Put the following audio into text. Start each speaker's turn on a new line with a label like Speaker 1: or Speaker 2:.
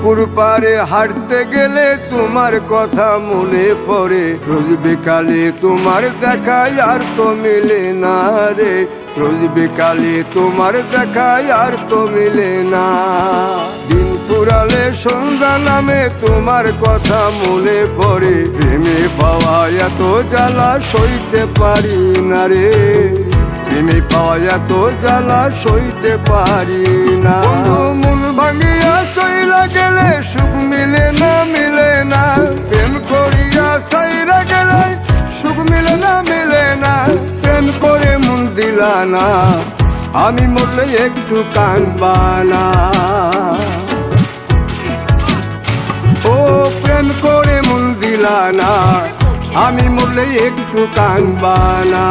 Speaker 1: পুকুর পাড়ে হাঁটতে গেলে তোমার কথা মনে পড়ে, রোজ বিকালে তোমার দেখা আর তো মিলে না রে, রোজ বিকালে তোমার দেখা আর তো মিলে না। দিন ফুরালে সন্ধ্যা নামে তোমার কথা মনে পড়ে, প্রেমে পাওয়া এত জ্বালা সইতে পারি না রে, প্রেমে পাওয়া এত জ্বালা সইতে পারি না। মন ভাঙিয়া চইলা গেলে সুখ মিলে না, মিলে না, প্রেম করিয়া সাইরা গেলে সুখ মিলে না, মিলে না, প্রেম করে মন দিলা না, আমি মরলে একটু কাঁদবা না। ও প্রেম করে মন দিলা না, আমি মরলে একটু কাঁদবা না।